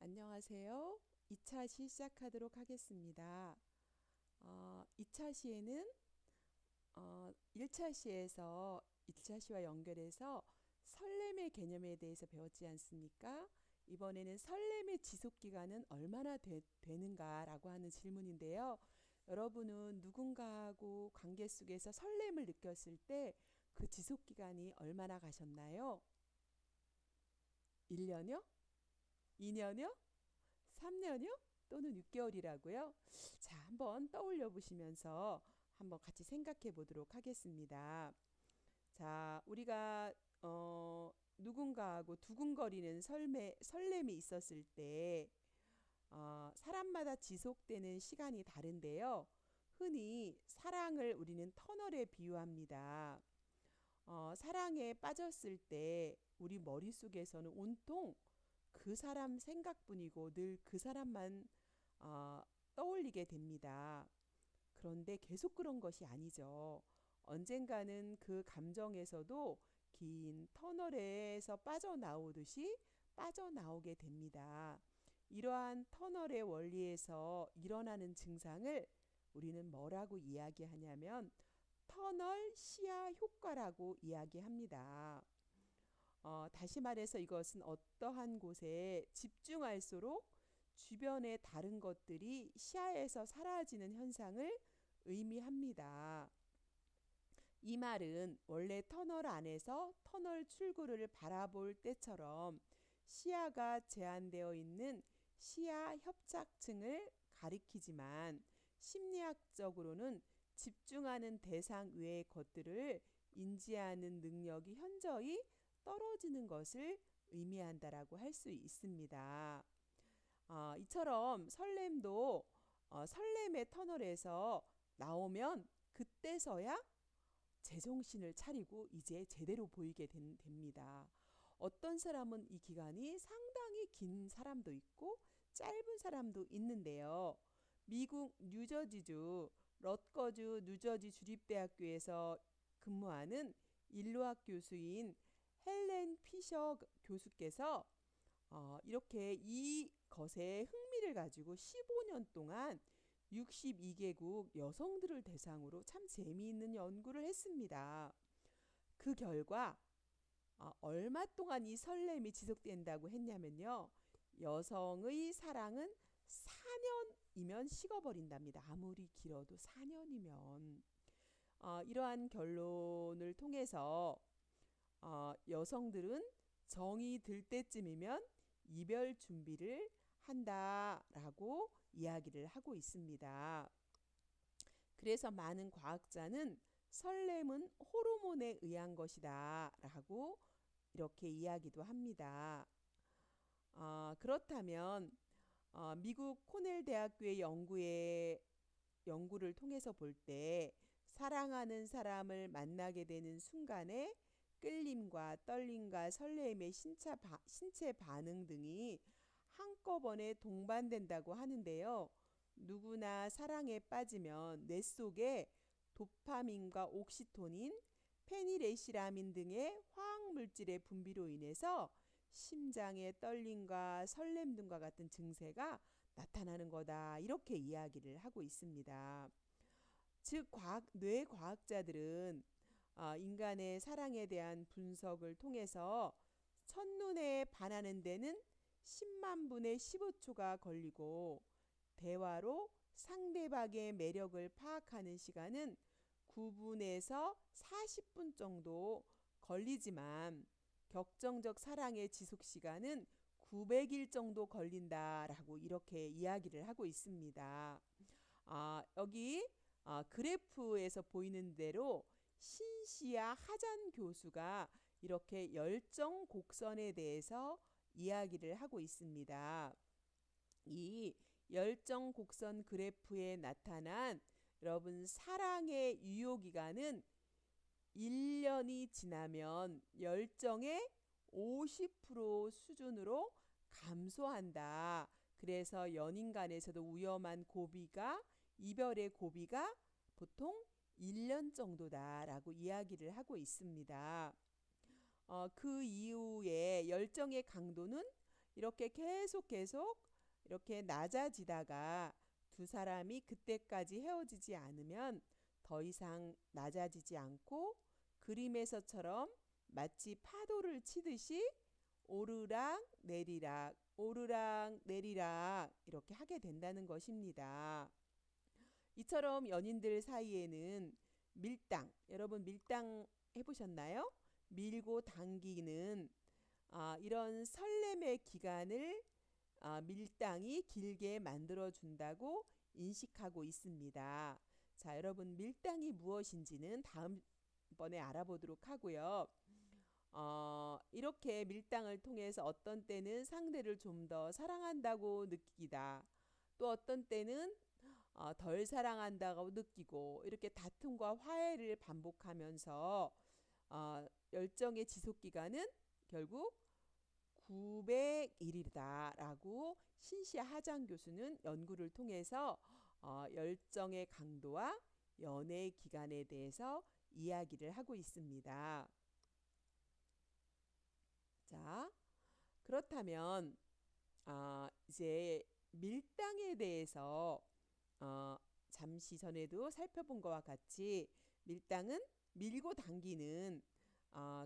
안녕하세요. 2차 시 시작하도록 하겠습니다. 2차 시에는 1차 시에서 2차 시와 연결해서 설렘의 개념에 대해서 배웠지 않습니까? 이번에는 설렘의 지속 기간은 얼마나 되는가라고 하는 질문인데요. 여러분은 누군가하고 관계 속에서 설렘을 느꼈을 때 그 지속 기간이 얼마나 가셨나요? 1년이요? 2년이요? 3년이요? 또는 6개월이라고요? 자, 한번 떠올려 보시면서 한번 같이 생각해 보도록 하겠습니다. 자, 우리가 누군가하고 두근거리는 설렘이 있었을 때 사람마다 지속되는 시간이 다른데요. 흔히 사랑을 우리는 터널에 비유합니다. 사랑에 빠졌을 때 우리 머릿속에서는 온통 그 사람 생각뿐이고 늘 그 사람만 어, 떠올리게 됩니다. 그런데 계속 그런 것이 아니죠. 언젠가는 그 감정에서도 긴 터널에서 빠져나오듯이 빠져나오게 됩니다. 이러한 터널의 원리에서 일어나는 증상을 우리는 뭐라고 이야기하냐면 터널 시야 효과라고 이야기합니다. 다시 말해서 이것은 어떠한 곳에 집중할수록 주변의 다른 것들이 시야에서 사라지는 현상을 의미합니다. 이 말은 원래 터널 안에서 터널 출구를 바라볼 때처럼 시야가 제한되어 있는 시야 협착층을 가리키지만 심리학적으로는 집중하는 대상 외의 것들을 인지하는 능력이 현저히 떨어지는 것을 의미한다라고 할 수 있습니다. 이처럼 설렘도 설렘의 터널에서 나오면 그때서야 제정신을 차리고 이제 제대로 보이게 됩니다. 어떤 사람은 이 기간이 상당히 긴 사람도 있고 짧은 사람도 있는데요. 미국 뉴저지주 럿거즈 뉴저지 주립대학교에서 근무하는 인류학 교수인 헬렌 피셔 교수께서 이렇게 이 것에 흥미를 가지고 15년 동안 62개국 여성들을 대상으로 참 재미있는 연구를 했습니다. 그 결과 얼마 동안 이 설렘이 지속된다고 했냐면요. 여성의 사랑은 4년이면 식어버린답니다. 아무리 길어도 4년이면. 이러한 결론을 통해서 여성들은 정이 들 때쯤이면 이별 준비를 한다라고 이야기를 하고 있습니다. 그래서 많은 과학자는 설렘은 호르몬에 의한 것이다 라고 이렇게 이야기도 합니다. 그렇다면 미국 코넬 대학교의 연구를 통해서 볼 때 사랑하는 사람을 만나게 되는 순간에 끌림과 떨림과 설렘의 신체 반응 등이 한꺼번에 동반된다고 하는데요. 누구나 사랑에 빠지면 뇌 속에 도파민과 옥시토닌, 페니레시라민 등의 화학 물질의 분비로 인해서 심장의 떨림과 설렘 등과 같은 증세가 나타나는 거다. 이렇게 이야기를 하고 있습니다. 즉 뇌 과학자들은 인간의 사랑에 대한 분석을 통해서 첫눈에 반하는 데는 10만 분의 15초가 걸리고 대화로 상대방의 매력을 파악하는 시간은 9분에서 40분 정도 걸리지만 격정적 사랑의 지속 시간은 900일 정도 걸린다라고 이렇게 이야기를 하고 있습니다. 여기 그래프에서 보이는 대로 신시아 하잔 교수가 이렇게 열정 곡선에 대해서 이야기를 하고 있습니다. 이 열정 곡선 그래프에 나타난 여러분 사랑의 유효 기간은 1년이 지나면 열정의 50% 수준으로 감소한다. 그래서 연인 간에서도 위험한 고비가 이별의 고비가 보통 1년 정도다라고 이야기를 하고 있습니다. 그 이후에 열정의 강도는 이렇게 계속 이렇게 낮아지다가 두 사람이 그때까지 헤어지지 않으면 더 이상 낮아지지 않고 그림에서처럼 마치 파도를 치듯이 오르락 내리락 오르락 내리락 이렇게 하게 된다는 것입니다. 이처럼 연인들 사이에는 밀당, 여러분 밀당 해보셨나요? 밀고 당기는 이런 설렘의 기간을 밀당이 길게 만들어 준다고 인식하고 있습니다. 자, 여러분 밀당이 무엇인지는 다음번에 알아보도록 하고요. 이렇게 밀당을 통해서 어떤 때는 상대를 좀 더 사랑한다고 느끼다. 또 어떤 때는 덜 사랑한다고 느끼고 이렇게 다툼과 화해를 반복하면서 열정의 지속 기간은 결국 900일이다라고 신시아 하장 교수는 연구를 통해서 열정의 강도와 연애 기간에 대해서 이야기를 하고 있습니다. 자, 그렇다면 이제 밀당에 대해서 잠시 전에도 살펴본 것과 같이 밀당은 밀고 당기는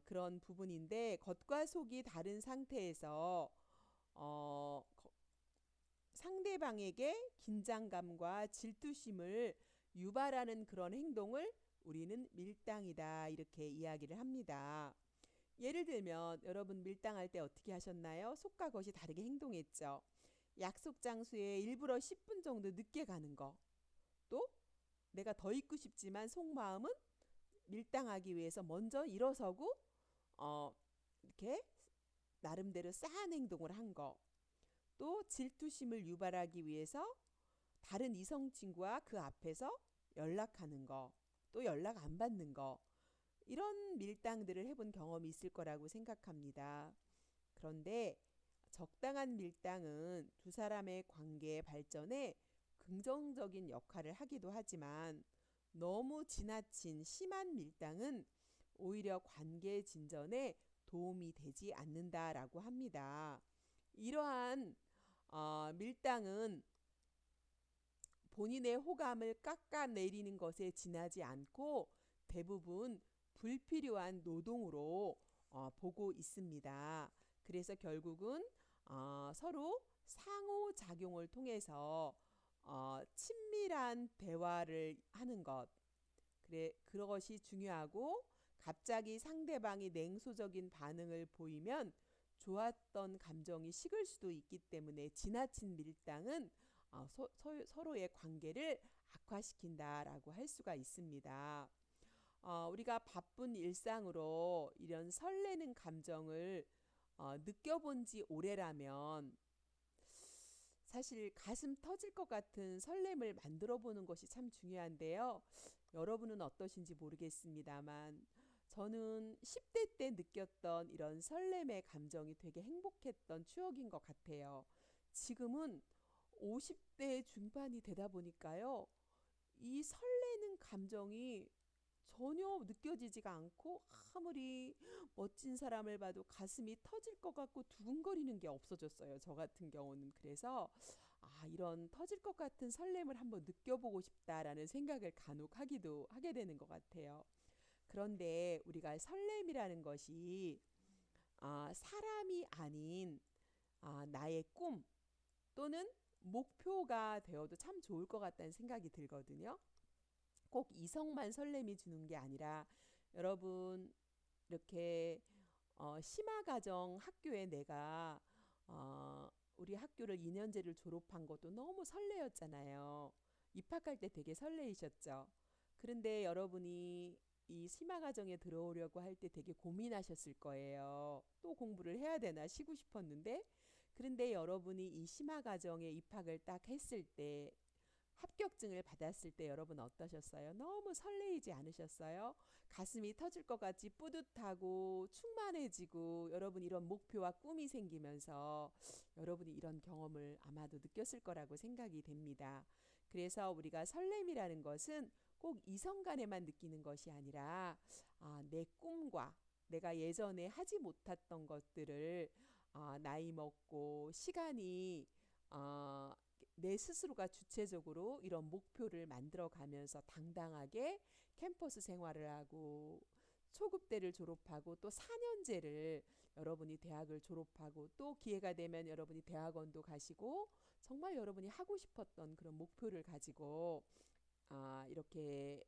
그런 부분인데 겉과 속이 다른 상태에서 어, 상대방에게 긴장감과 질투심을 유발하는 그런 행동을 우리는 밀당이다 이렇게 이야기를 합니다. 예를 들면 여러분 밀당할 때 어떻게 하셨나요? 속과 겉이 다르게 행동했죠. 약속 장소에 일부러 10분 정도 늦게 가는 거. 또 내가 더 있고 싶지만 속마음은 밀당하기 위해서 먼저 일어서고 이렇게 나름대로 싸한 행동을 한 거. 또 질투심을 유발하기 위해서 다른 이성 친구와 그 앞에서 연락하는 거. 또 연락 안 받는 거. 이런 밀당들을 해본 경험이 있을 거라고 생각합니다. 그런데 적당한 밀당은 두 사람의 관계 발전에 긍정적인 역할을 하기도 하지만 너무 지나친 심한 밀당은 오히려 관계 진전에 도움이 되지 않는다라고 합니다. 이러한 밀당은 본인의 호감을 깎아내리는 것에 지나지 않고 대부분 불필요한 노동으로 보고 있습니다. 그래서 결국은 서로 상호작용을 통해서 친밀한 대화를 하는 것, 그것이 중요하고 갑자기 상대방이 냉소적인 반응을 보이면 좋았던 감정이 식을 수도 있기 때문에 지나친 밀당은 서로의 관계를 악화시킨다라고 할 수가 있습니다. 우리가 바쁜 일상으로 이런 설레는 감정을 느껴본 지 오래라면 사실 가슴 터질 것 같은 설렘을 만들어 보는 것이 참 중요한데요. 여러분은 어떠신지 모르겠습니다만 저는 10대 때 느꼈던 이런 설렘의 감정이 되게 행복했던 추억인 것 같아요. 지금은 50대 중반이 되다 보니까요. 이 설레는 감정이 전혀 느껴지지가 않고 아무리 멋진 사람을 봐도 가슴이 터질 것 같고 두근거리는 게 없어졌어요. 저 같은 경우는. 그래서 이런 터질 것 같은 설렘을 한번 느껴보고 싶다라는 생각을 간혹 하게 되는 것 같아요. 그런데 우리가 설렘이라는 것이 사람이 아닌 나의 꿈 또는 목표가 되어도 참 좋을 것 같다는 생각이 들거든요. 꼭 이성만 설렘이 주는 게 아니라 여러분 이렇게 심화가정 학교에 내가 우리 학교를 2년제를 졸업한 것도 너무 설레었잖아요. 입학할 때 되게 설레이셨죠. 그런데 여러분이 이 심화가정에 들어오려고 할 때 되게 고민하셨을 거예요. 또 공부를 해야 되나 쉬고 싶었는데 그런데 여러분이 이 심화가정에 입학을 딱 했을 때 합격증을 받았을 때 여러분 어떠셨어요? 너무 설레이지 않으셨어요? 가슴이 터질 것 같이 뿌듯하고 충만해지고 여러분 이런 목표와 꿈이 생기면서 여러분이 이런 경험을 아마도 느꼈을 거라고 생각이 됩니다. 그래서 우리가 설렘이라는 것은 꼭 이성 간에만 느끼는 것이 아니라 내 꿈과 내가 예전에 하지 못했던 것들을 나이 먹고 시간이 어, 내 스스로가 주체적으로 이런 목표를 만들어 가면서 당당하게 캠퍼스 생활을 하고 초급 때를 졸업하고 또 4년제를 여러분이 대학을 졸업하고 또 기회가 되면 여러분이 대학원도 가시고 정말 여러분이 하고 싶었던 그런 목표를 가지고 이렇게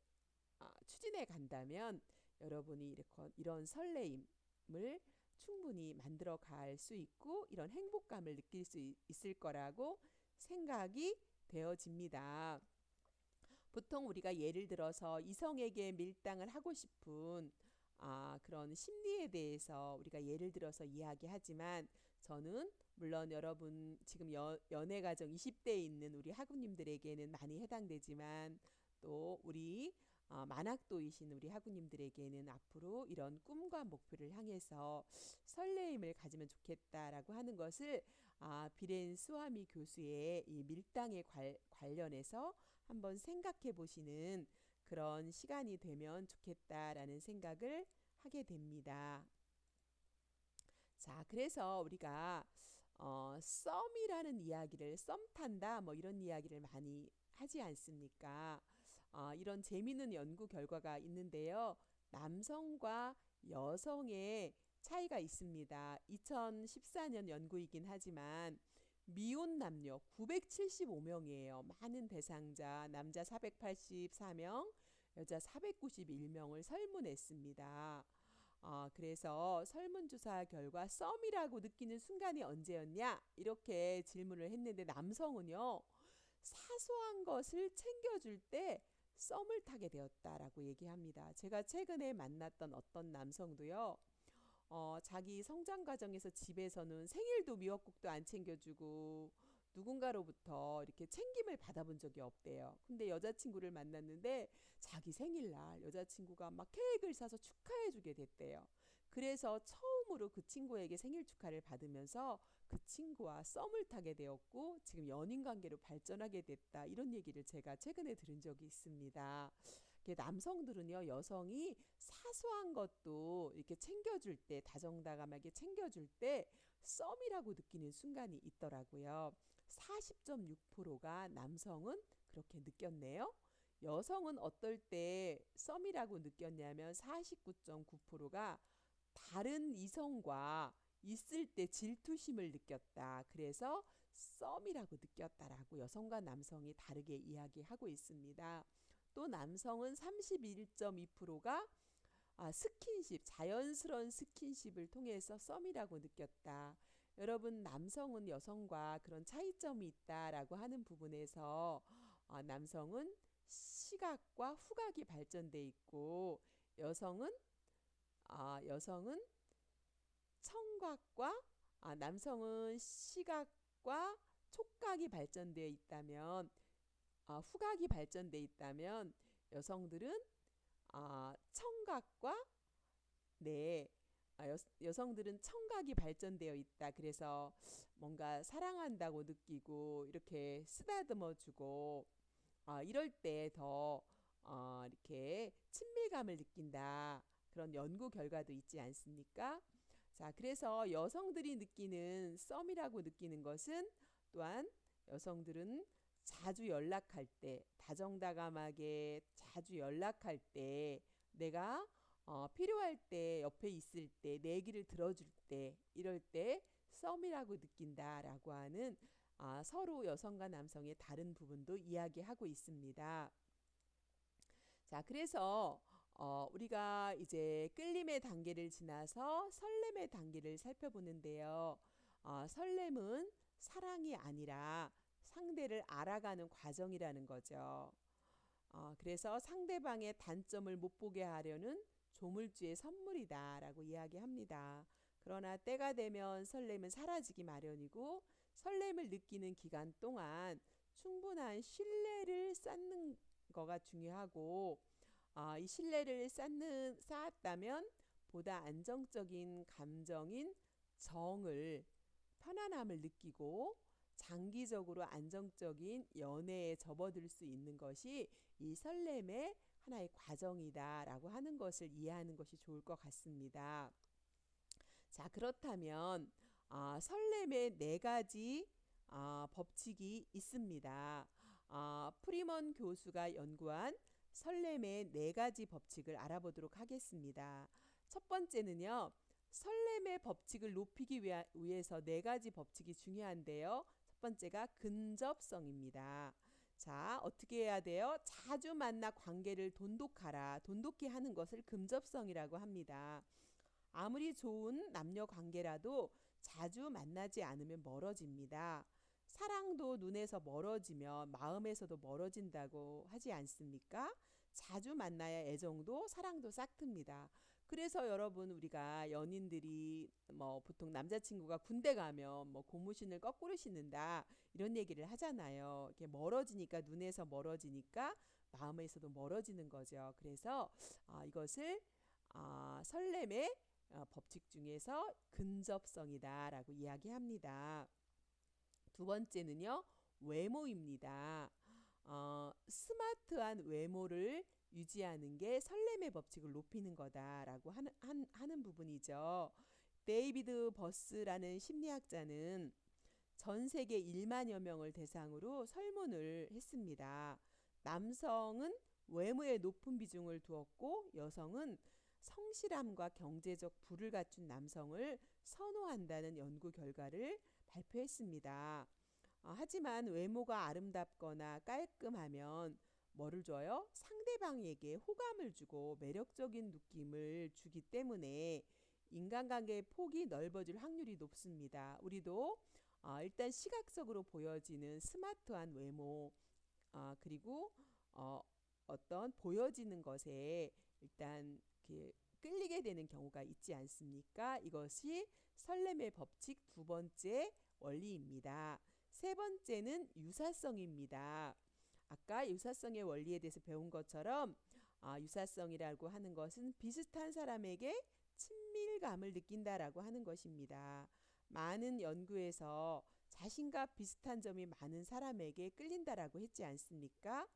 추진해 간다면 여러분이 이렇게 이런 설레임을 충분히 만들어 갈 수 있고 이런 행복감을 느낄 수 있을 거라고 생각이 되어집니다. 보통 우리가 예를 들어서 이성에게 밀당을 하고 싶은 그런 심리에 대해서 우리가 예를 들어서 이야기하지만 저는 물론 여러분 지금 연애 과정 20대에 있는 우리 학우님들에게는 많이 해당되지만 또 우리 만학도이신 우리 학우님들에게는 앞으로 이런 꿈과 목표를 향해서 설레임을 가지면 좋겠다라고 하는 것을 비렌 스와미 교수의 이 밀당에 관련해서 한번 생각해 보시는 그런 시간이 되면 좋겠다라는 생각을 하게 됩니다. 자, 그래서 우리가 썸이라는 이야기를 썸 탄다 뭐 이런 이야기를 많이 하지 않습니까? 이런 재미있는 연구 결과가 있는데요. 남성과 여성의 차이가 있습니다. 2014년 연구이긴 하지만 미혼 남녀 975명이에요. 많은 대상자 남자 484명, 여자 491명을 설문했습니다. 그래서 설문조사 결과 썸이라고 느끼는 순간이 언제였냐? 이렇게 질문을 했는데 남성은요. 사소한 것을 챙겨줄 때 썸을 타게 되었다라고 얘기합니다. 제가 최근에 만났던 어떤 남성도요. 자기 성장 과정에서 집에서는 생일도 미역국도 안 챙겨주고 누군가로부터 이렇게 챙김을 받아본 적이 없대요. 근데 여자친구를 만났는데 자기 생일날 여자친구가 막 케이크를 사서 축하해주게 됐대요. 그래서 처음으로 그 친구에게 생일 축하를 받으면서 그 친구와 썸을 타게 되었고 지금 연인 관계로 발전하게 됐다. 이런 얘기를 제가 최근에 들은 적이 있습니다. 남성들은요, 여성이 사소한 것도 이렇게 챙겨줄 때, 다정다감하게 챙겨줄 때 썸이라고 느끼는 순간이 있더라고요. 40.6%가 남성은 그렇게 느꼈네요. 여성은 어떨 때 썸이라고 느꼈냐면 49.9%가 다른 이성과 있을 때 질투심을 느꼈다. 그래서 썸이라고 느꼈다라고 여성과 남성이 다르게 이야기하고 있습니다. 또 남성은 31.2%가 스킨십, 자연스러운 스킨십을 통해서 썸이라고 느꼈다. 여러분, 남성은 여성과 그런 차이점이 있다라고 하는 부분에서 남성은 시각과 후각이 발전돼 있고 여성은 여성은 청각과 남성은 시각과 촉각이 발전되어 있다면 후각이 발전돼 있다면 여성들은 청각과 네 여성들은 청각이 발전되어 있다. 그래서 뭔가 사랑한다고 느끼고 이렇게 쓰다듬어주고 이럴 때 더 이렇게 친밀감을 느낀다. 그런 연구 결과도 있지 않습니까? 자, 그래서 여성들이 느끼는 썸이라고 느끼는 것은 또한 여성들은 자주 연락할 때, 다정다감하게 자주 연락할 때, 내가 필요할 때 옆에 있을 때, 내 얘기를 들어줄 때, 이럴 때 썸이라고 느낀다라고 하는 서로 여성과 남성의 다른 부분도 이야기하고 있습니다. 자, 그래서 우리가 이제 끌림의 단계를 지나서 설렘의 단계를 살펴보는데요. 설렘은 사랑이 아니라 상대를 알아가는 과정이라는 거죠. 그래서 상대방의 단점을 못 보게 하려는 조물주의 선물이다라고 이야기합니다. 그러나 때가 되면 설렘은 사라지기 마련이고 설렘을 느끼는 기간 동안 충분한 신뢰를 쌓는 거가 중요하고 이 신뢰를 쌓았다면 보다 안정적인 감정인 정을 편안함을 느끼고 장기적으로 안정적인 연애에 접어들 수 있는 것이 이 설렘의 하나의 과정이다라고 하는 것을 이해하는 것이 좋을 것 같습니다. 자, 그렇다면 설렘의 네 가지 법칙이 있습니다. 프리먼 교수가 연구한 설렘의 네 가지 법칙을 알아보도록 하겠습니다. 첫 번째는요. 설렘의 법칙을 높이기 위해서 네 가지 법칙이 중요한데요. 첫 번째가 근접성입니다. 자, 어떻게 해야 돼요? 자주 만나 관계를 돈독하라. 돈독히 하는 것을 근접성이라고 합니다. 아무리 좋은 남녀 관계라도 자주 만나지 않으면 멀어집니다. 사랑도 눈에서 멀어지면 마음에서도 멀어진다고 하지 않습니까? 자주 만나야 애정도 사랑도 싹틉니다. 그래서 여러분 우리가 연인들이 뭐 보통 남자친구가 군대 가면 뭐 고무신을 거꾸로 신는다 이런 얘기를 하잖아요. 이렇게 멀어지니까 눈에서 멀어지니까 마음에서도 멀어지는 거죠. 그래서 이것을 설렘의 법칙 중에서 근접성이다라고 이야기합니다. 두 번째는요, 외모입니다. 스마트한 외모를 유지하는 게 설렘의 법칙을 높이는 거다라고 하는 부분이죠. 데이비드 버스라는 심리학자는 전 세계 1만여 명을 대상으로 설문을 했습니다. 남성은 외모에 높은 비중을 두었고 여성은 성실함과 경제적 부를 갖춘 남성을 선호한다는 연구 결과를 발표했습니다. 하지만 외모가 아름답거나 깔끔하면 뭐를 줘요? 상대방에게 호감을 주고 매력적인 느낌을 주기 때문에 인간관계의 폭이 넓어질 확률이 높습니다. 우리도 일단 시각적으로 보여지는 스마트한 외모 그리고 어떤 보여지는 것에 일단 이렇게 끌리게 되는 경우가 있지 않습니까? 이것이 설렘의 법칙 두 번째 원리입니다. 세 번째는 유사성입니다. 아까 유사성의 원리에 대해서 배운 것처럼 유사성이라고 하는 것은 비슷한 사람에게 친밀감을 느낀다라고 하는 것입니다. 많은 연구에서 자신과 비슷한 점이 많은 사람에게 끌린다라고 했지 않습니까?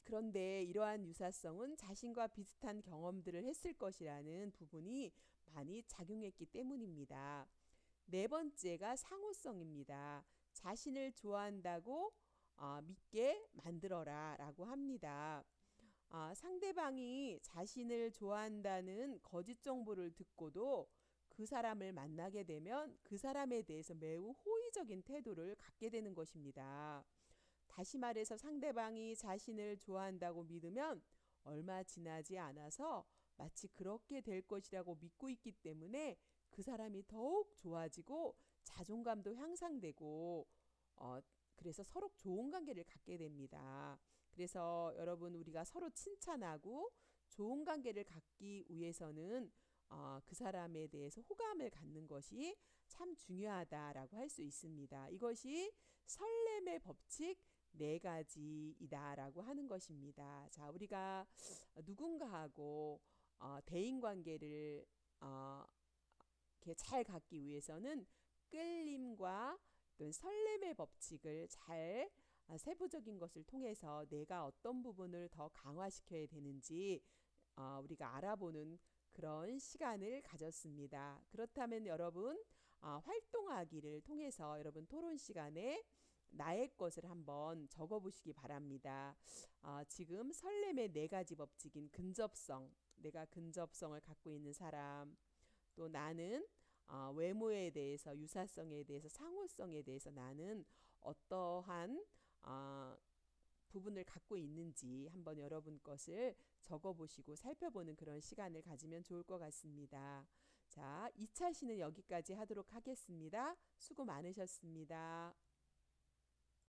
그런데 이러한 유사성은 자신과 비슷한 경험들을 했을 것이라는 부분이 많이 작용했기 때문입니다. 네 번째가 상호성입니다. 자신을 좋아한다고 믿게 만들어라 라고 합니다. 상대방이 자신을 좋아한다는 거짓 정보를 듣고도 그 사람을 만나게 되면 그 사람에 대해서 매우 호의적인 태도를 갖게 되는 것입니다. 다시 말해서 상대방이 자신을 좋아한다고 믿으면 얼마 지나지 않아서 마치 그렇게 될 것이라고 믿고 있기 때문에 그 사람이 더욱 좋아지고 자존감도 향상되고 그래서 서로 좋은 관계를 갖게 됩니다. 그래서 여러분 우리가 서로 칭찬하고 좋은 관계를 갖기 위해서는 그 사람에 대해서 호감을 갖는 것이 참 중요하다라고 할 수 있습니다. 이것이 설렘의 법칙 네 가지이다라고 하는 것입니다. 자, 우리가 누군가하고 대인 관계를 이렇게 잘 갖기 위해서는 끌림과 또 설렘의 법칙을 잘 세부적인 것을 통해서 내가 어떤 부분을 더 강화시켜야 되는지 우리가 알아보는 그런 시간을 가졌습니다. 그렇다면 여러분 활동하기를 통해서 여러분 토론 시간에 나의 것을 한번 적어보시기 바랍니다. 지금 설렘의 네 가지 법칙인 근접성, 내가 근접성을 갖고 있는 사람, 또 나는 외모에 대해서, 유사성에 대해서, 상호성에 대해서 나는 어떠한 부분을 갖고 있는지 한번 여러분 것을 적어보시고 살펴보는 그런 시간을 가지면 좋을 것 같습니다. 자, 2차 시는 여기까지 하도록 하겠습니다. 수고 많으셨습니다.